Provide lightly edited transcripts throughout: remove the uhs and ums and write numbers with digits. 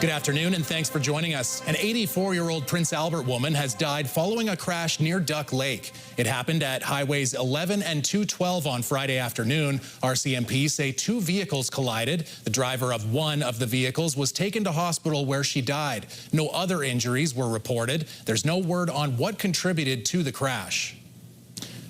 Good afternoon, and thanks for joining us. An 84-year-old Prince Albert woman has died following a crash near Duck Lake. It happened at highways 11 and 212 on Friday afternoon. RCMP say two vehicles collided. The driver of one of the vehicles was taken to hospital where she died. No other injuries were reported. There's no word on what contributed to the crash.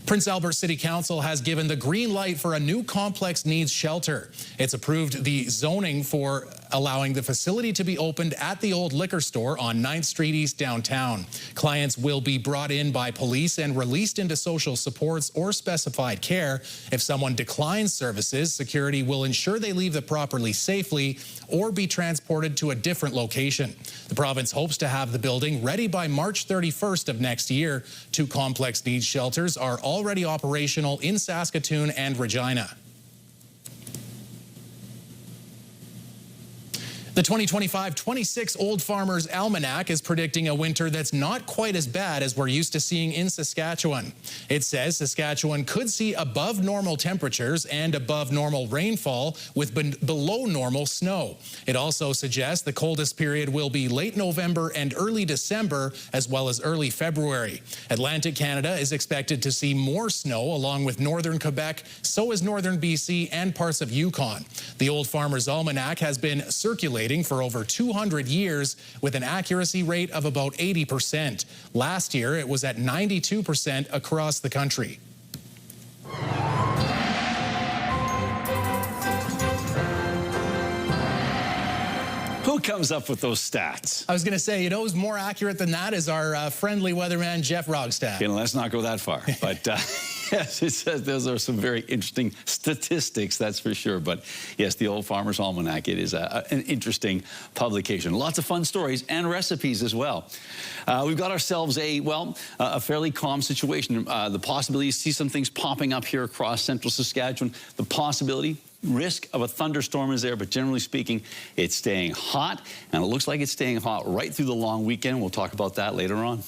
Prince Albert City Council has given the green light for a new complex needs shelter. It's approved the zoning for allowing the facility to be opened at the old liquor store on 9th Street East downtown. Clients will be brought in by police and released into social supports or specified care. If someone declines services, security will ensure they leave the property safely or be transported to a different location. The province hopes to have the building ready by March 31st of next year. Two complex needs shelters are already operational in Saskatoon and Regina. The 2025-26 Old Farmer's Almanac is predicting a winter that's not quite as bad as we're used to seeing in Saskatchewan. It says Saskatchewan could see above normal temperatures and above normal rainfall with below normal snow. It also suggests the coldest period will be late November and early December, as well as early February. Atlantic Canada is expected to see more snow along with northern Quebec, so is northern BC and parts of Yukon. The Old Farmer's Almanac has been circulating for over 200 years with an accuracy rate of about 80%. Last year, it was at 92% across the country. Who comes up with those stats? I was going to say, you know who's more accurate than that is our friendly weatherman, Jeff Rogstad. Okay, let's not go that far. But yes, it says those are some very interesting statistics, that's for sure. But yes, the Old Farmer's Almanac, it is an interesting publication. Lots of fun stories and recipes as well. We've got ourselves a fairly calm situation. The possibility to see some things popping up here across central Saskatchewan. The possibility, risk of a thunderstorm is there, but generally speaking, it's staying hot, and it looks like it's staying hot right through the long weekend. We'll talk about that later on.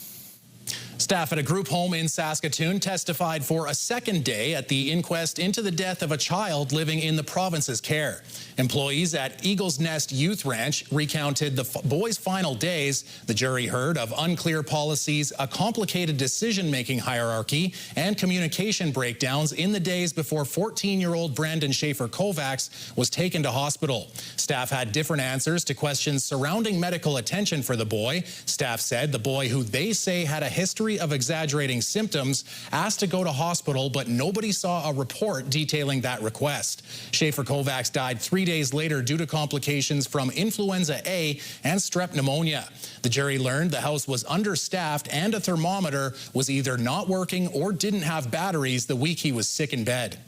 Staff at a group home in Saskatoon testified for a second day at the inquest into the death of a child living in the province's care. Employees at Eagle's Nest Youth Ranch recounted the boy's final days. The jury heard of unclear policies, a complicated decision-making hierarchy, and communication breakdowns in the days before 14-year-old Brandon Schaefer Kovacs was taken to hospital. Staff had different answers to questions surrounding medical attention for the boy. Staff said the boy, who they say had a history of exaggerating symptoms, asked to go to hospital, but nobody saw a report detailing that request. Schaefer Kovacs died 3 days later due to complications from influenza A and strep pneumonia. The jury learned the house was understaffed and a thermometer was either not working or didn't have batteries the week he was sick in bed.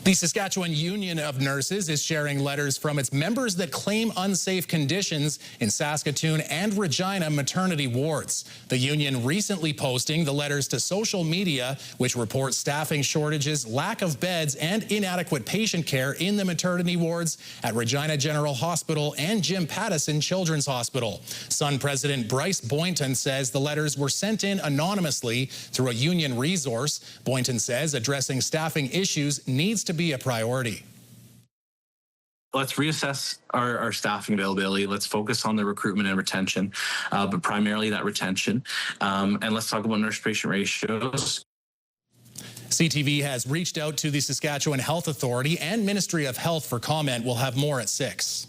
The Saskatchewan Union of Nurses is sharing letters from its members that claim unsafe conditions in Saskatoon and Regina maternity wards. The union recently posting the letters to social media, which report staffing shortages, lack of beds, and inadequate patient care in the maternity wards at Regina General Hospital and Jim Pattison Children's Hospital. Sun President Bryce Boynton says the letters were sent in anonymously through a union resource. Boynton says addressing staffing issues needs to be a priority. Let's reassess our staffing availability. Let's focus on the recruitment and retention, but primarily that retention. And let's talk about nurse-patient ratios. CTV has reached out to the Saskatchewan Health Authority and Ministry of Health for comment. We'll have more at 6.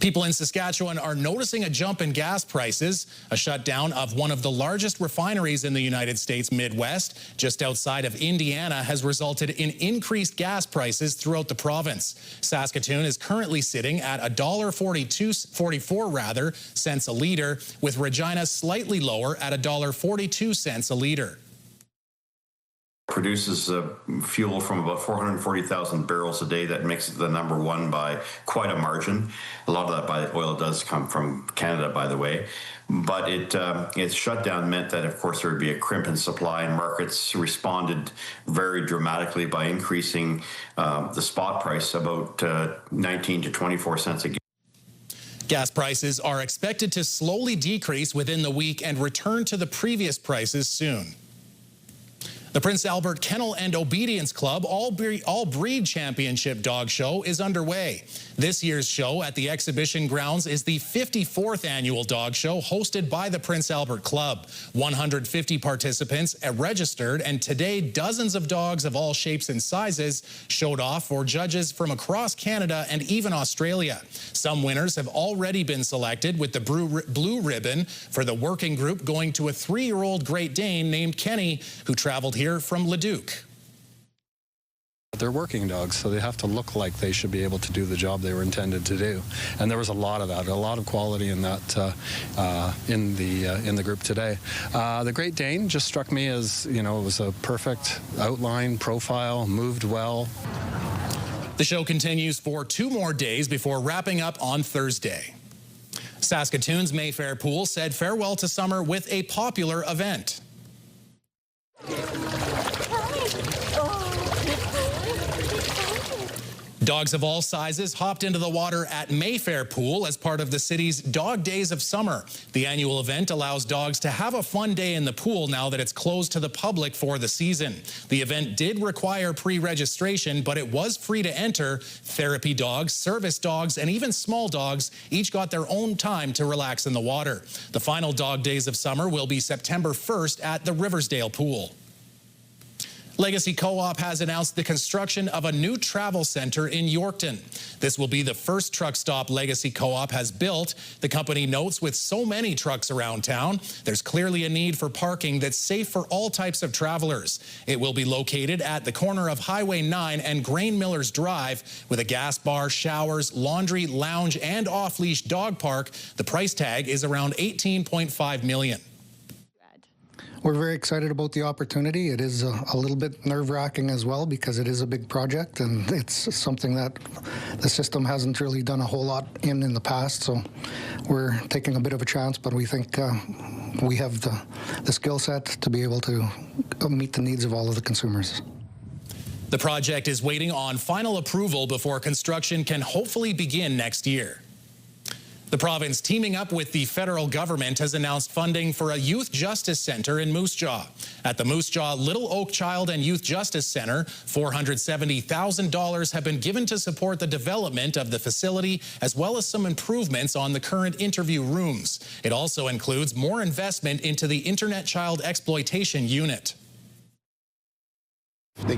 People in Saskatchewan are noticing a jump in gas prices. A shutdown of one of the largest refineries in the United States Midwest, just outside of Indiana, has resulted in increased gas prices throughout the province. Saskatoon is currently sitting at $1.44 cents a liter, with Regina slightly lower at $1.42 a liter. Produces fuel from about 440,000 barrels a day. That makes it the #1 by quite a margin. A lot of that oil does come from Canada, by the way. But its shutdown meant that, of course, there would be a crimp in supply, and markets responded very dramatically by increasing the spot price about 19 to 24 cents a gallon. Gas prices are expected to slowly decrease within the week and return to the previous prices soon. The Prince Albert Kennel and Obedience Club All-Breed Championship Dog Show is underway. This year's show at the exhibition grounds is the 54th annual dog show hosted by the Prince Albert Club. 150 participants registered, and today dozens of dogs of all shapes and sizes showed off for judges from across Canada and even Australia. Some winners have already been selected, with the blue ribbon for the working group going to a 3-year-old Great Dane named Kenny, who traveled here from Leduc. They're working dogs, so they have to look like they should be able to do the job they were intended to do. And there was a lot of that, a lot of quality in that in the group today. The Great Dane just struck me as, you know, it was a perfect outline, profile, moved well. The show continues for 2 more days before wrapping up on Thursday. Saskatoon's Mayfair Pool said farewell to summer with a popular event. Dogs of all sizes hopped into the water at Mayfair Pool as part of the city's Dog Days of Summer. The annual event allows dogs to have a fun day in the pool now that it's closed to the public for the season. The event did require pre-registration, but it was free to enter. Therapy dogs, service dogs, and even small dogs each got their own time to relax in the water. The final Dog Days of Summer will be September 1st at the Riversdale Pool. Legacy Co-op has announced the construction of a new travel center in Yorkton. This will be the first truck stop Legacy Co-op has built. The company notes with so many trucks around town, there's clearly a need for parking that's safe for all types of travelers. It will be located at the corner of Highway 9 and Grain Millers Drive with a gas bar, showers, laundry, lounge, and off-leash dog park. The price tag is around $18.5 million. We're very excited about the opportunity. It is a little bit nerve-wracking as well because it is a big project and it's something that the system hasn't really done a whole lot in the past. So we're taking a bit of a chance, but we think we have the skill set to be able to meet the needs of all of the consumers. The project is waiting on final approval before construction can hopefully begin next year. The province, teaming up with the federal government, has announced funding for a youth justice center in Moose Jaw. At the Moose Jaw Little Oak Child and Youth Justice Center, $470,000 have been given to support the development of the facility, as well as some improvements on the current interview rooms. It also includes more investment into the Internet Child Exploitation Unit. They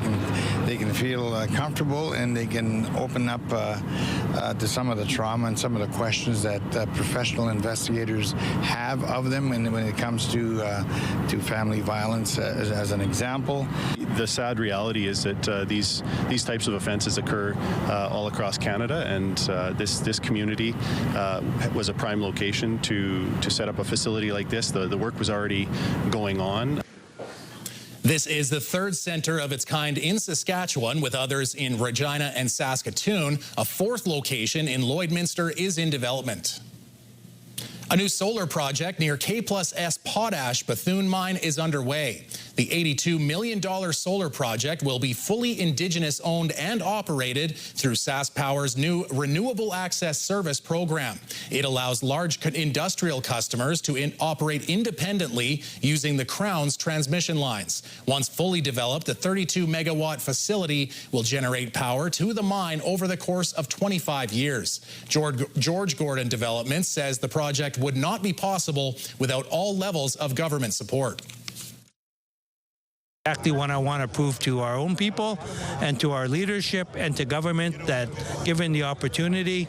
can feel comfortable, and they can open up to some of the trauma and some of the questions that professional investigators have of them, and when it comes to family violence, as an example. The sad reality is that these types of offenses occur all across Canada, and this community was a prime location to set up a facility like this. The work was already going on. This is the 3rd center of its kind in Saskatchewan, with others in Regina and Saskatoon. A 4th location in Lloydminster is in development. A new solar project near K+S Potash Bethune Mine is underway. The $82 million solar project will be fully Indigenous owned and operated through SaskPower's new Renewable Access Service program. It allows large industrial customers to operate independently using the Crown's transmission lines. Once fully developed, the 32-megawatt facility will generate power to the mine over the course of 25 years. George Gordon Development says the project would not be possible without all levels of government support. Exactly what I want to prove to our own people and to our leadership and to government, that given the opportunity,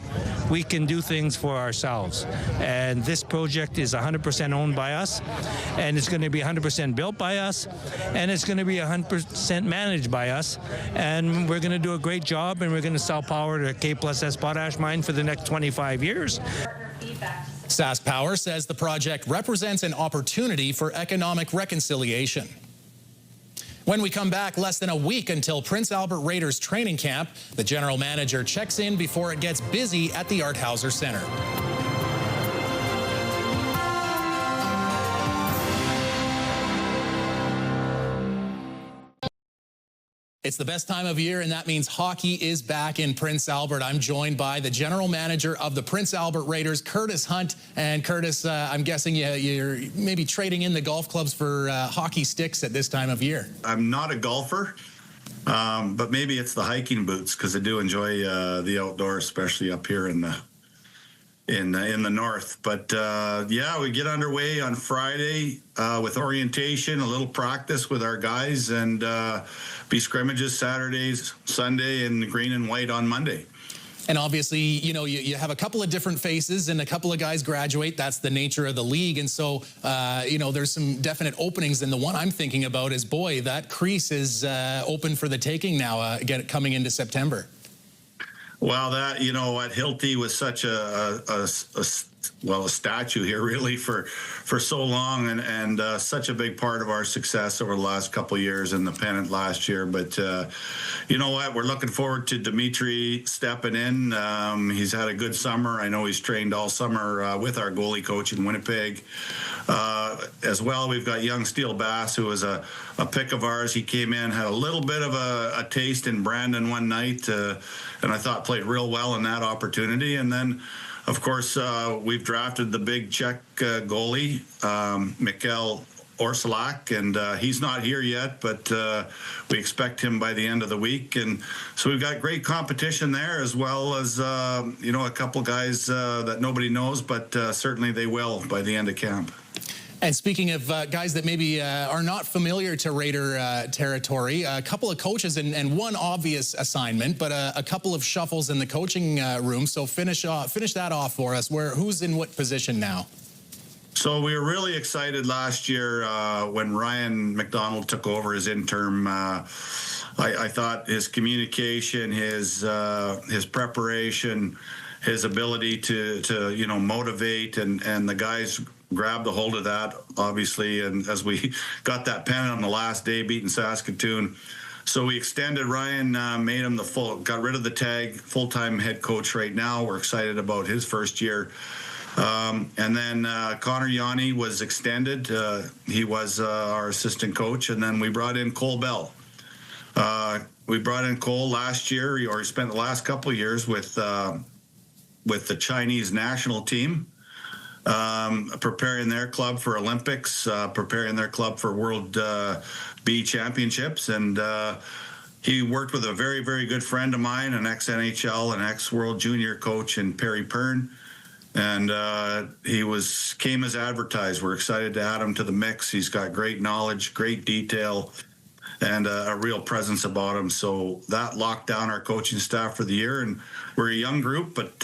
we can do things for ourselves. And this project is 100% owned by us, and it's going to be 100% built by us, and it's going to be 100% managed by us. And we're going to do a great job, and we're going to sell power to K+S Potash Mine for the next 25 years. SaskPower says the project represents an opportunity for economic reconciliation. When we come back, less than a week until Prince Albert Raiders training camp, the general manager checks in before it gets busy at the Arthauser Center. It's the best time of year, and that means hockey is back in Prince Albert. I'm joined by the general manager of the Prince Albert Raiders, Curtis Hunt. And Curtis, I'm guessing you're maybe trading in the golf clubs for hockey sticks at this time of year. I'm not a golfer, but maybe it's the hiking boots, because I do enjoy the outdoors, especially up here in the north. But yeah, we get underway on Friday with orientation, a little practice with our guys, and be scrimmages Saturdays, Sunday, and green and white on Monday. And obviously, you know, you have a couple of different faces and a couple of guys graduate. That's the nature of the league. And so, you know, there's some definite openings. And the one I'm thinking about is, boy, that crease is open for the taking now, coming into September. Well, that, you know, at Hilty was such a statue here really for so long, and such a big part of our success over the last couple of years, and the pennant last year. But you know what, we're looking forward to Dimitri stepping in. He's had a good summer. I know he's trained all summer with our goalie coach in Winnipeg. As well, we've got young Steele Bass, who was a pick of ours. He came in, had a little bit of a taste in Brandon one night, and I thought played real well in that opportunity. And then, of course, we've drafted the big Czech goalie, Mikhail Orsolak, and he's not here yet, but we expect him by the end of the week. And so we've got great competition there, as well as, you know, a couple guys that nobody knows, but certainly they will by the end of camp. And speaking of guys that maybe are not familiar to Raider territory, a couple of coaches and one obvious assignment, but a couple of shuffles in the coaching room. So finish that off for us. Who's in what position now? So we were really excited last year when Ryan McDonald took over as interim. I thought his communication, his preparation, his ability to you know, motivate, and the guys grabbed a hold of that, obviously, and as we got that pennant on the last day, beating Saskatoon. So we extended Ryan, made him got rid of the tag, full-time head coach right now. We're excited about his first year. And then Connor Yanni was extended. He was our assistant coach. And then we brought in Cole Bell. We brought in Cole last year, or he spent the last couple of years with the Chinese national team, preparing their club for Olympics, preparing their club for World B Championships. And he worked with a very, very good friend of mine, an ex-NHL and ex-World Junior coach in Perry Pern. And he came as advertised. We're excited to add him to the mix. He's got great knowledge, great detail, and a real presence about him. So that locked down our coaching staff for the year. And we're a young group, but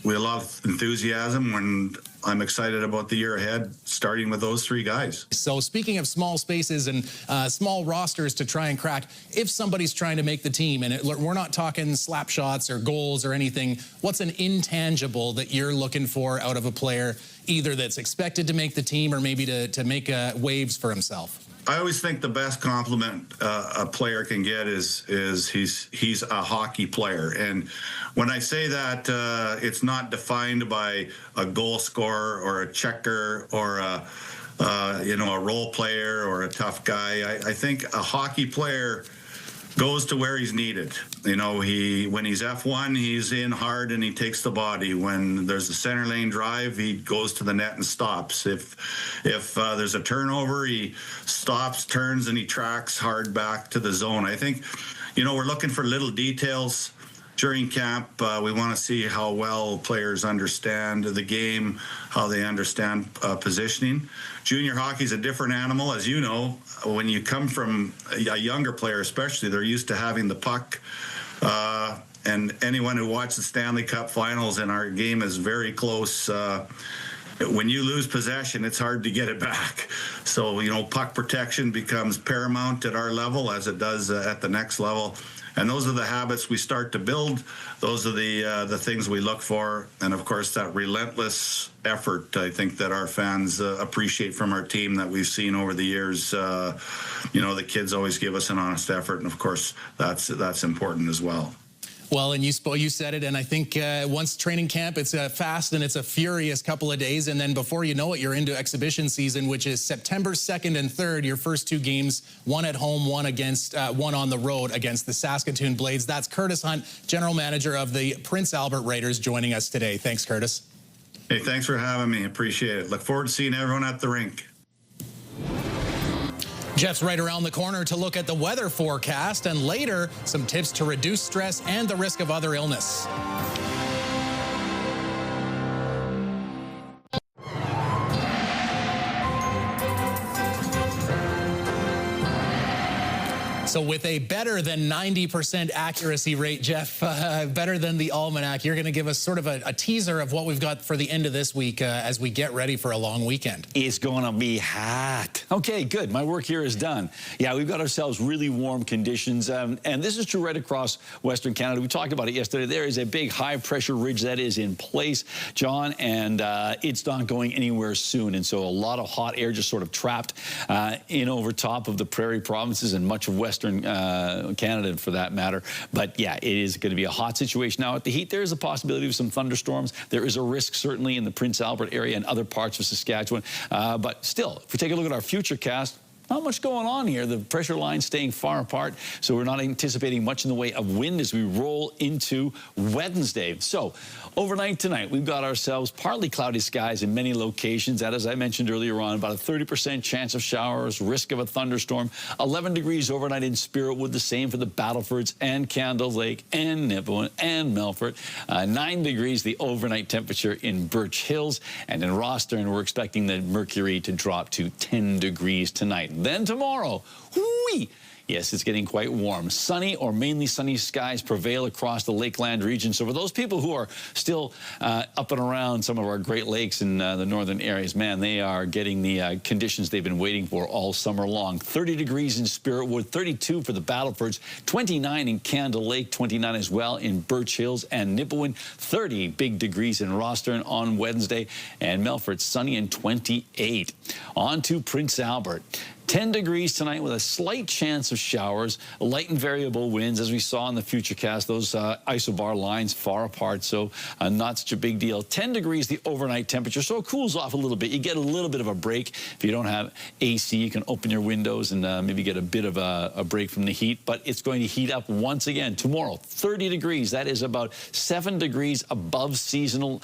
we have a lot of enthusiasm, and I'm excited about the year ahead, starting with those three guys. So speaking of small spaces and small rosters to try and crack, if somebody's trying to make the team, and we're not talking slap shots or goals or anything, what's an intangible that you're looking for out of a player, either that's expected to make the team or maybe to make waves for himself? I always think the best compliment a player can get is he's a hockey player. And when I say that, it's not defined by a goal scorer or a checker or you know, a role player or a tough guy. I think a hockey player goes to where he's needed. You know, when he's F1, he's in hard and he takes the body. When there's a center lane drive, he goes to the net and stops. If there's a turnover, he stops, turns, and he tracks hard back to the zone. I think, you know, we're looking for little details during camp. We want to see how well players understand the game, how they understand positioning. Junior hockey is a different animal, as you know. When you come from a younger player, especially, they're used to having the puck. And anyone who watched the Stanley Cup Finals, and our game is very close. When you lose possession, it's hard to get it back. So, you know, puck protection becomes paramount at our level, as it does at the next level. And those are the habits we start to build. Those are the things we look for. And, of course, that relentless effort, I think, that our fans appreciate from our team that we've seen over the years. You know, the kids always give us an honest effort. And, of course, that's important as well. Well, and you said it, and I think once training camp, it's a fast and it's a furious couple of days, and then before you know it, you're into exhibition season, which is September 2nd and 3rd, your first two games, one at home, one on the road against the Saskatoon Blades. That's Curtis Hunt, General Manager of the Prince Albert Raiders, joining us today. Thanks, Curtis. Hey, thanks for having me. Appreciate it. Look forward to seeing everyone at the rink. Jeff's right around the corner to look at the weather forecast, and later, some tips to reduce stress and the risk of other illness. So with a better than 90% accuracy rate, Jeff, better than the Almanac, you're going to give us sort of a teaser of what we've got for the end of this week as we get ready for a long weekend. It's going to be hot. Okay, good. My work here is done. Yeah, we've got ourselves really warm conditions, and this is true right across Western Canada. We talked about it yesterday. There is a big high-pressure ridge that is in place, John, and it's not going anywhere soon. And so a lot of hot air just sort of trapped in over top of the prairie provinces and much of Western Canada, for that matter. But yeah, it is going to be a hot situation. Now, at the heat, there is a possibility of some thunderstorms. There is a risk, certainly, in the Prince Albert area and other parts of Saskatchewan. But still, if we take a look at our future cast, not much going on here. The pressure lines staying far apart, so we're not anticipating much in the way of wind as we roll into Wednesday. So overnight tonight, we've got ourselves partly cloudy skies in many locations. That, as I mentioned earlier on, about a 30% chance of showers, risk of a thunderstorm. 11 degrees overnight in Spiritwood, the same for the Battlefords and Candle Lake and Nipawin and Melfort. 9 degrees the overnight temperature in Birch Hills. And in Rostern, we're expecting the mercury to drop to 10 degrees tonight. Then tomorrow, whoo-wee! Yes, it's getting quite warm. Sunny or mainly sunny skies prevail across the Lakeland region. So for those people who are still up and around some of our Great Lakes in the northern areas, man, they are getting the conditions they've been waiting for all summer long. 30 degrees in Spiritwood, 32 for the Battlefords, 29 in Candle Lake, 29 as well in Birch Hills and Nipawin, 30 big degrees in Rostern on Wednesday, and Melfort sunny and 28. On to Prince Albert. 10 degrees tonight with a slight chance of showers, light and variable winds. As we saw in the futurecast, those isobar lines far apart, so not such a big deal. 10 degrees the overnight temperature, so it cools off a little bit. You get a little bit of a break. If you don't have AC, you can open your windows and maybe get a bit of a break from the heat, but it's going to heat up once again. Tomorrow, 30 degrees. That is about 7 degrees above seasonal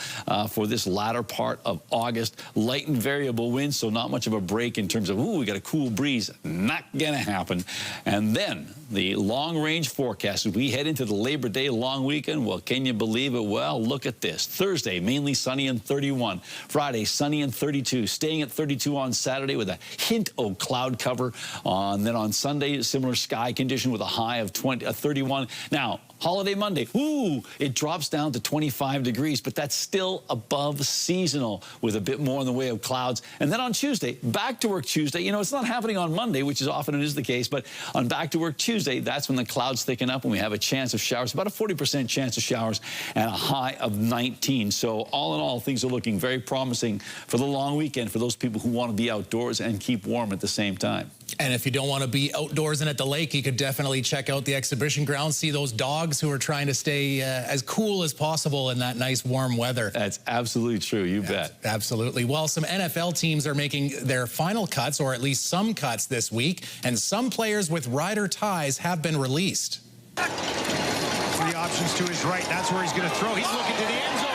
for this latter part of August. Light and variable winds, so not much of a break in terms of, ooh, we got a cool breeze. Not gonna happen. And then the long-range forecast as we head into the Labor Day long weekend. Well, can you believe it? Well, look at this. Thursday, mainly sunny and 31. Friday, sunny and 32. Staying at 32 on Saturday with a hint of cloud cover. Then on Sunday, similar sky condition with a high of 31. Now, holiday Monday, ooh, it drops down to 25 degrees, but that's still above seasonal with a bit more in the way of clouds. And then on Tuesday, back to work Tuesday. You know, it's not happening on Monday, which is often it is the case, but on back to work Tuesday, that's when the clouds thicken up and we have a chance of showers, about a 40% chance of showers and a high of 19. So all in all, things are looking very promising for the long weekend for those people who want to be outdoors and keep warm at the same time. And if you don't want to be outdoors and at the lake, you could definitely check out the exhibition grounds, see those dogs who are trying to stay as cool as possible in that nice warm weather. That's absolutely true. You bet. Absolutely. Well, some NFL teams are making their final cuts, or at least some cuts this week, and some players with Rider ties have been released. Three options to his right. That's where he's going to throw. He's looking to the end zone.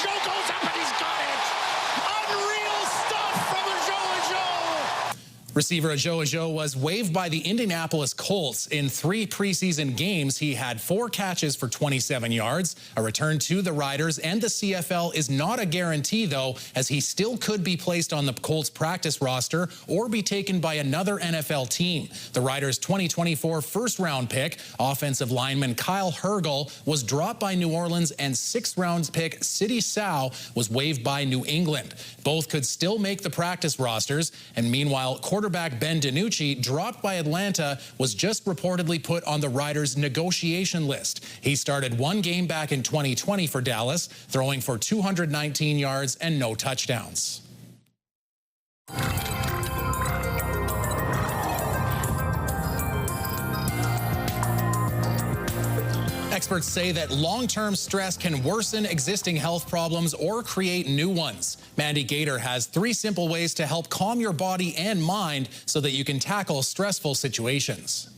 Joe goes up and he's got it. Unreal stuff from Joe. Receiver Ajo was waived by the Indianapolis Colts in 3 preseason games. He had 4 catches for 27 yards. A return to the Riders and the CFL is not a guarantee, though, as he still could be placed on the Colts practice roster or be taken by another NFL team. The Riders' 2024 first-round pick, offensive lineman Kyle Hergel, was dropped by New Orleans, and 6th-round pick Sidy Sow was waived by New England. Both could still make the practice rosters, and meanwhile, quarterback Ben DiNucci, dropped by Atlanta, was just reportedly put on the Riders' negotiation list. He started 1 game back in 2020 for Dallas, throwing for 219 yards and no touchdowns. experts say that long-term stress can worsen existing health problems or create new ones. Mandy Gator has 3 simple ways to help calm your body and mind so that you can tackle stressful situations.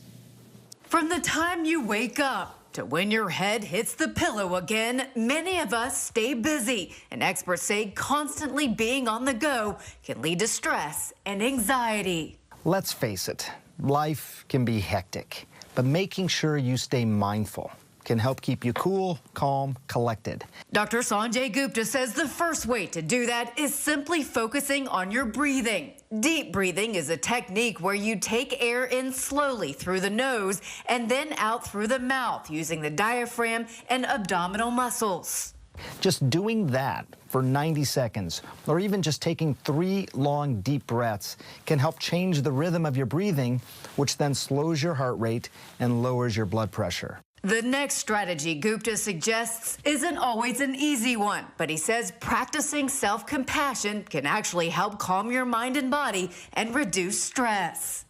From the time you wake up to when your head hits the pillow again, many of us stay busy. And experts say constantly being on the go can lead to stress and anxiety. Let's face it, life can be hectic, but making sure you stay mindful can help keep you cool, calm, collected. Dr. Sanjay Gupta says the first way to do that is simply focusing on your breathing. Deep breathing is a technique where you take air in slowly through the nose and then out through the mouth using the diaphragm and abdominal muscles. Just doing that for 90 seconds, or even just taking 3 long, deep breaths, can help change the rhythm of your breathing, which then slows your heart rate and lowers your blood pressure. The next strategy Gupta suggests isn't always an easy one, but he says practicing self-compassion can actually help calm your mind and body and reduce stress.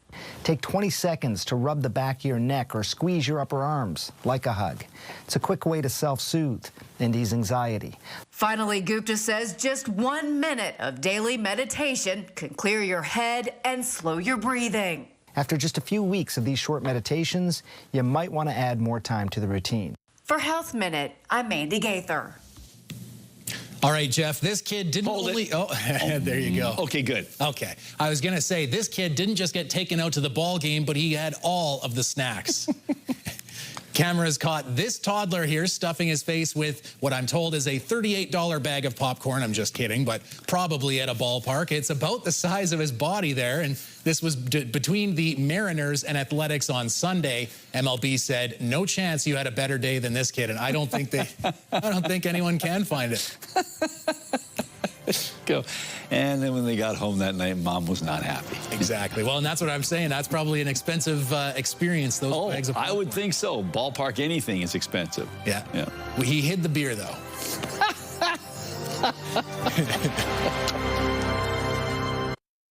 Take 20 seconds to rub the back of your neck or squeeze your upper arms, like a hug. It's a quick way to self-soothe and ease anxiety. Finally, Gupta says just 1 minute of daily meditation can clear your head and slow your breathing. After just a few weeks of these short meditations, you might want to add more time to the routine. For Health Minute, I'm Mandy Gaither. All right, Jeff, this kid didn't there you go. Okay, good. Okay. I was going to say, this kid didn't just get taken out to the ball game, but he had all of the snacks. Cameras caught this toddler here stuffing his face with what I'm told is a $38 bag of popcorn. I'm just kidding, but probably at a ballpark. It's about the size of his body there, and this was between the Mariners and Athletics on Sunday. MLB said, no chance you had a better day than this kid, and I don't think anyone can find it. Go. And then when they got home that night, Mom was not happy. Exactly. Well, and that's what I'm saying. That's probably an expensive experience, those bags of popcorn. I would think so. Ballpark anything is expensive. Yeah. He hid the beer, though.